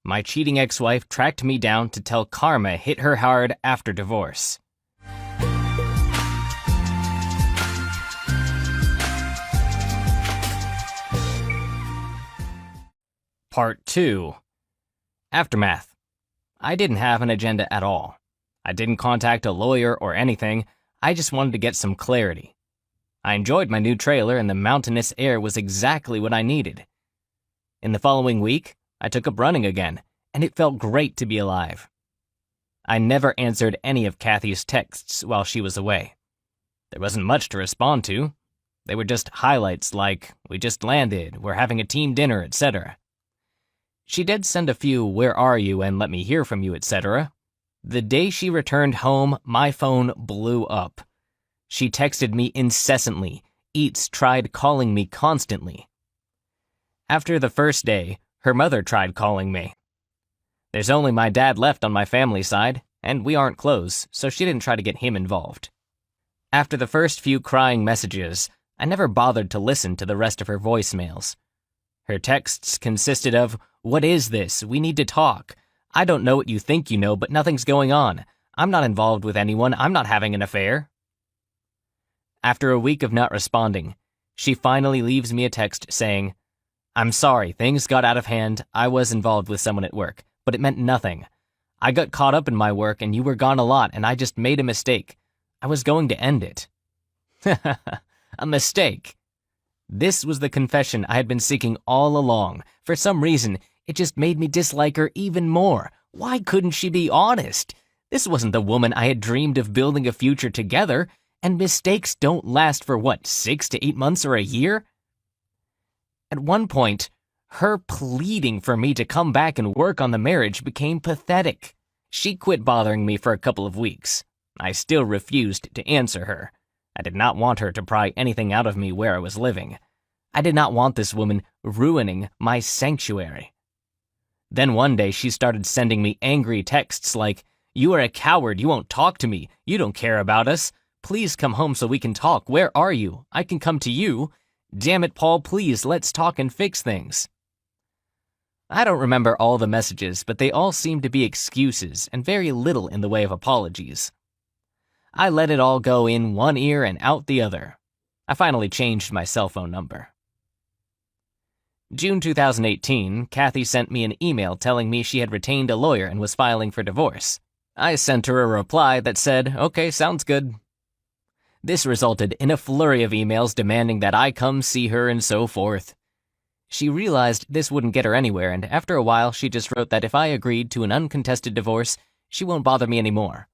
My cheating ex-wife tracked me down to tell karma hit her hard after divorce. Part 2. Aftermath. I didn't have an agenda at all. I didn't contact a lawyer or anything. I just wanted to get some clarity. I enjoyed my new trailer, and the mountainous air was exactly what I needed. In the following week, I took up running again, and it felt great to be alive. I never answered any of Kathy's texts while she was away. There wasn't much to respond to. They were just highlights like, "We just landed, we're having a team dinner," etc. She did send a few "Where are you?" and "Let me hear from you," etc. The day she returned home, my phone blew up. She texted me incessantly. Eats tried calling me constantly. After the first day, her mother tried calling me. There's only my dad left on my family side, and we aren't close, so she didn't try to get him involved. After the first few crying messages, I never bothered to listen to the rest of her voicemails. Her texts consisted of, "What is this? We need to talk. I don't know what you think you know, but nothing's going on. I'm not involved with anyone. I'm not having an affair." After a week of not responding, she finally leaves me a text saying, "I'm sorry, things got out of hand. I was involved with someone at work, but it meant nothing. I got caught up in my work and you were gone a lot and I just made a mistake. I was going to end it." A mistake. This was the confession I had been seeking all along. For some reason, it just made me dislike her even more. Why couldn't she be honest? This wasn't the woman I had dreamed of building a future together, and mistakes don't last for 6 to 8 months or a year? At one point, her pleading for me to come back and work on the marriage became pathetic. She quit bothering me for a couple of weeks. I still refused to answer her. I did not want her to pry anything out of me where I was living. I did not want this woman ruining my sanctuary. Then one day she started sending me angry texts like, "You are a coward, you won't talk to me, you don't care about us. Please come home so we can talk. Where are you? I can come to you. Damn it, Paul, please, let's talk and fix things." I don't remember all the messages, but they all seemed to be excuses and very little in the way of apologies. I let it all go in one ear and out the other. I finally changed my cell phone number. June 2018, Kathy sent me an email telling me she had retained a lawyer and was filing for divorce. I sent her a reply that said, "Okay, sounds good." This resulted in a flurry of emails demanding that I come see her and so forth. She realized this wouldn't get her anywhere, and after a while she just wrote that if I agreed to an uncontested divorce, she won't bother me anymore.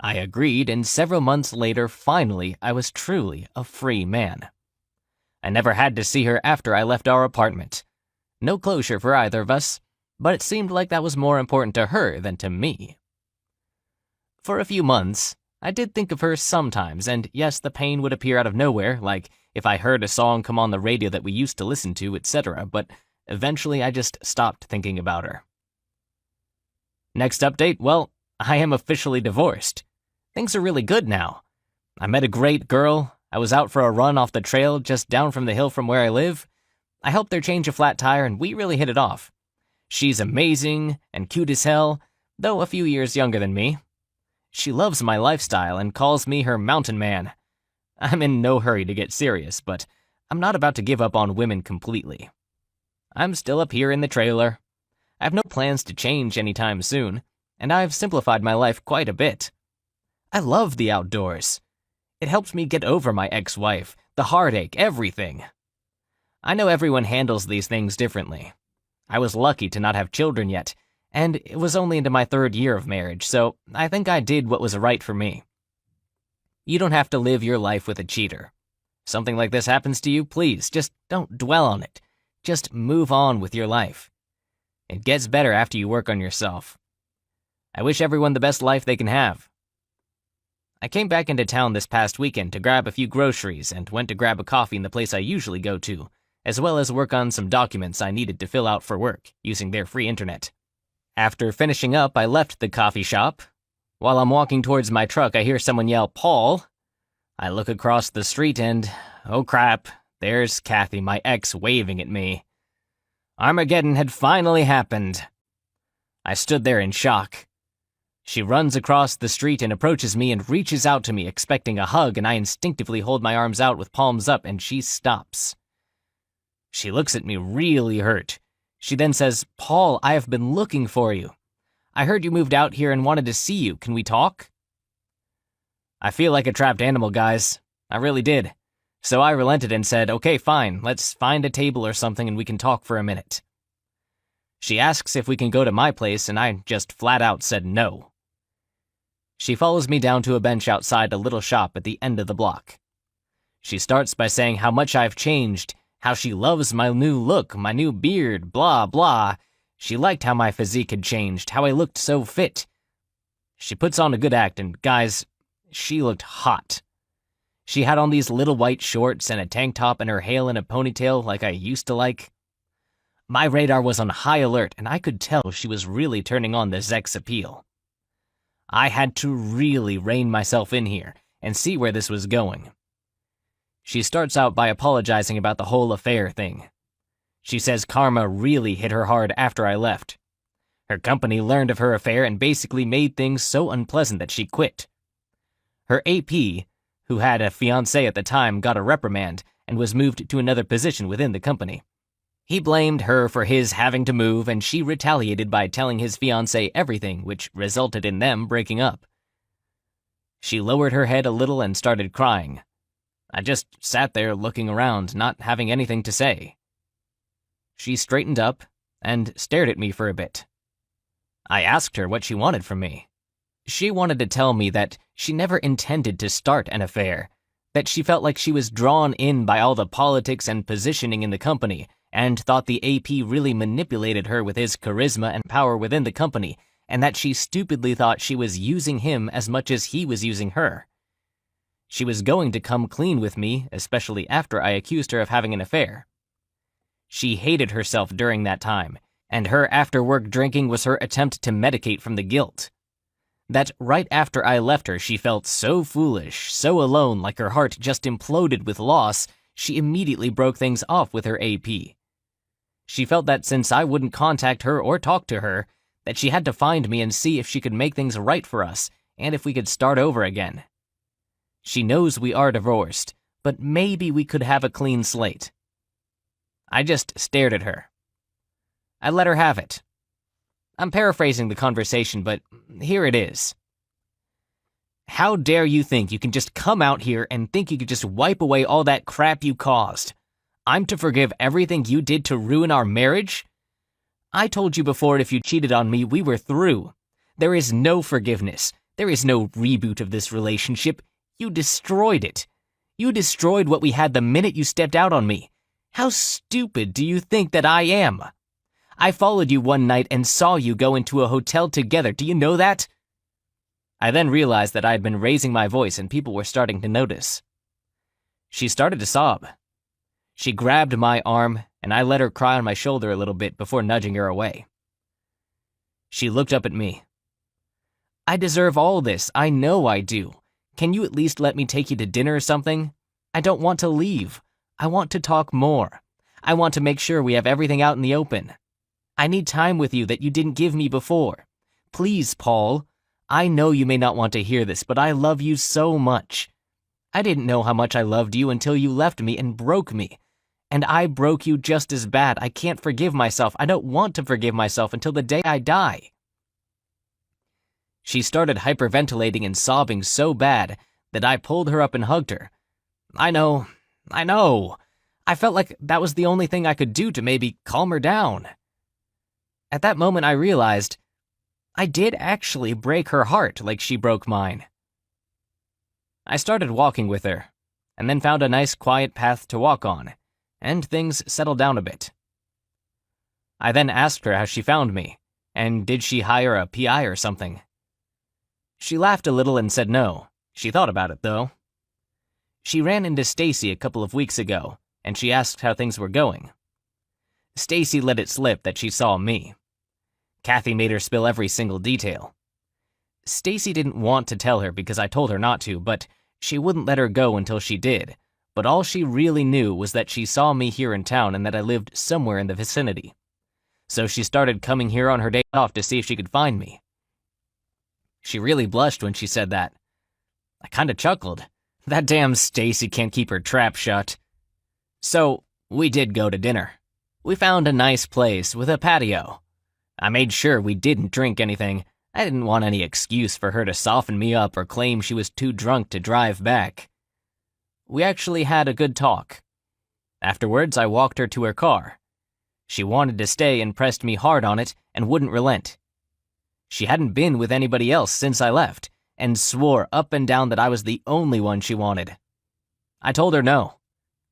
I agreed, and several months later, finally, I was truly a free man. I never had to see her after I left our apartment. No closure for either of us, but it seemed like that was more important to her than to me. For a few months, I did think of her sometimes, and yes, the pain would appear out of nowhere, like if I heard a song come on the radio that we used to listen to, etc., but eventually I just stopped thinking about her. Next update, well, I am officially divorced. Things are really good now. I met a great girl. I was out for a run off the trail just down from the hill from where I live. I helped her change a flat tire, and we really hit it off. She's amazing and cute as hell, though a few years younger than me. She loves my lifestyle and calls me her mountain man. I'm in no hurry to get serious, but I'm not about to give up on women completely. I'm still up here in the trailer. I have no plans to change anytime soon, and I've simplified my life quite a bit. I love the outdoors. It helps me get over my ex-wife, the heartache, everything. I know everyone handles these things differently. I was lucky to not have children yet, and it was only into my 3rd year of marriage, so I think I did what was right for me. You don't have to live your life with a cheater. Something like this happens to you, please, just don't dwell on it. Just move on with your life. It gets better after you work on yourself. I wish everyone the best life they can have. I came back into town this past weekend to grab a few groceries and went to grab a coffee in the place I usually go to, as well as work on some documents I needed to fill out for work using their free internet. After finishing up, I left the coffee shop. While I'm walking towards my truck, I hear someone yell, "Paul!" I look across the street and, oh crap, there's Kathy, my ex, waving at me. Armageddon had finally happened. I stood there in shock. She runs across the street and approaches me and reaches out to me, expecting a hug, and I instinctively hold my arms out with palms up, and she stops. She looks at me really hurt. She then says, "Paul, I have been looking for you. I heard you moved out here and wanted to see you. Can we talk?" I feel like a trapped animal, guys. I really did. So I relented and said, "Okay, fine, let's find a table or something and we can talk for a minute." She asks if we can go to my place, and I just flat out said no. She follows me down to a bench outside a little shop at the end of the block. She starts by saying how much I've changed, how she loves my new look, my new beard, blah, blah. She liked how my physique had changed, how I looked so fit. She puts on a good act, and guys, she looked hot. She had on these little white shorts and a tank top and her hair in a ponytail like I used to like. My radar was on high alert, and I could tell she was really turning on the sex appeal. I had to really rein myself in here and see where this was going. She starts out by apologizing about the whole affair thing. She says karma really hit her hard after I left. Her company learned of her affair and basically made things so unpleasant that she quit. Her AP, who had a fiancé at the time, got a reprimand and was moved to another position within the company. He blamed her for his having to move, and she retaliated by telling his fiancé everything, which resulted in them breaking up. She lowered her head a little and started crying. I just sat there looking around, not having anything to say. She straightened up and stared at me for a bit. I asked her what she wanted from me. She wanted to tell me that she never intended to start an affair, that she felt like she was drawn in by all the politics and positioning in the company, and thought the AP really manipulated her with his charisma and power within the company, and that she stupidly thought she was using him as much as he was using her. She was going to come clean with me, especially after I accused her of having an affair. She hated herself during that time, and her after-work drinking was her attempt to medicate from the guilt. That right after I left her, she felt so foolish, so alone, like her heart just imploded with loss, she immediately broke things off with her AP. She felt that since I wouldn't contact her or talk to her, that she had to find me and see if she could make things right for us, and if we could start over again. She knows we are divorced, but maybe we could have a clean slate. I just stared at her. I let her have it. I'm paraphrasing the conversation, but here it is. How dare you think you can just come out here and think you could just wipe away all that crap you caused? I'm to forgive everything you did to ruin our marriage? I told you before if you cheated on me, we were through. There is no forgiveness. There is no reboot of this relationship. You destroyed it. You destroyed what we had the minute you stepped out on me. How stupid do you think that I am? I followed you one night and saw you go into a hotel together. Do you know that? I then realized that I had been raising my voice and people were starting to notice. She started to sob. She grabbed my arm, and I let her cry on my shoulder a little bit before nudging her away. She looked up at me. I deserve all this. I know I do. Can you at least let me take you to dinner or something? I don't want to leave. I want to talk more. I want to make sure we have everything out in the open. I need time with you that you didn't give me before. Please, Paul. I know you may not want to hear this, but I love you so much. I didn't know how much I loved you until you left me and broke me. And I broke you just as bad. I can't forgive myself. I don't want to forgive myself until the day I die. She started hyperventilating and sobbing so bad that I pulled her up and hugged her. I know. I felt like that was the only thing I could do to maybe calm her down. At that moment, I realized I did actually break her heart like she broke mine. I started walking with her, and then found a nice quiet path to walk on, and things settled down a bit. I then asked her how she found me, and did she hire a PI or something. She laughed a little and said no. She thought about it, though. She ran into Stacy a couple of weeks ago, and she asked how things were going. Stacy let it slip that she saw me. Kathy made her spill every single detail. Stacy didn't want to tell her because I told her not to, but she wouldn't let her go until she did. But all she really knew was that she saw me here in town and that I lived somewhere in the vicinity. so she started coming here on her day off to see if she could find me. She really blushed when she said that. I kinda chuckled. That damn Stacy can't keep her trap shut. So, we did go to dinner. We found a nice place with a patio. I made sure we didn't drink anything. I didn't want any excuse for her to soften me up or claim she was too drunk to drive back. We actually had a good talk. Afterwards, I walked her to her car. She wanted to stay and pressed me hard on it and wouldn't relent. She hadn't been with anybody else since I left, and swore up and down that I was the only one she wanted. I told her no.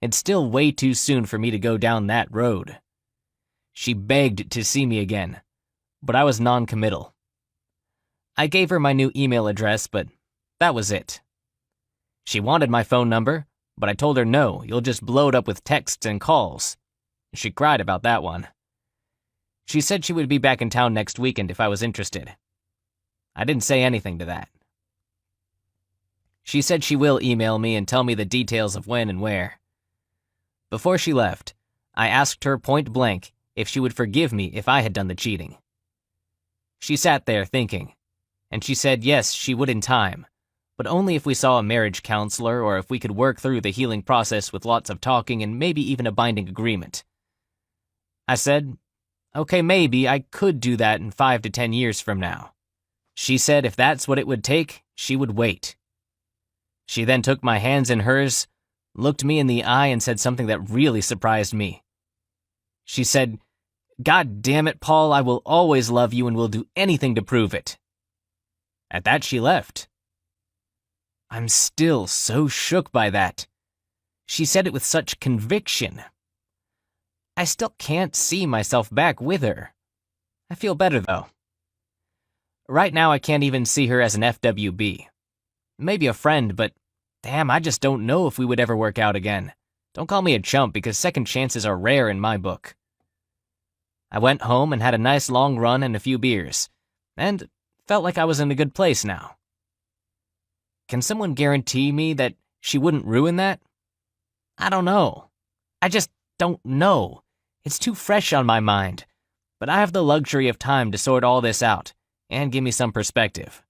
It's still way too soon for me to go down that road. She begged to see me again, but I was non-committal. I gave her my new email address, but that was it. She wanted my phone number, but I told her no, you'll just blow it up with texts and calls. She cried about that one. She said she would be back in town next weekend if I was interested. I didn't say anything to that. She said she will email me and tell me the details of when and where. Before she left, I asked her point blank if she would forgive me if I had done the cheating. She sat there thinking, and she said yes, she would in time, but only if we saw a marriage counselor or if we could work through the healing process with lots of talking and maybe even a binding agreement. I said, okay, maybe I could do that in 5 to 10 years from now. She said if that's what it would take, she would wait. She then took my hands in hers, looked me in the eye, and said something that really surprised me. She said, "God damn it, Paul, I will always love you and will do anything to prove it." At that, she left. I'm still so shook by that. She said it with such conviction. I still can't see myself back with her. I feel better, though. Right now, I can't even see her as an FWB. Maybe a friend, but damn, I just don't know if we would ever work out again. Don't call me a chump because second chances are rare in my book. I went home and had a nice long run and a few beers, and felt like I was in a good place now. Can someone guarantee me that she wouldn't ruin that? I don't know. I just don't know. It's too fresh on my mind, but I have the luxury of time to sort all this out and give me some perspective.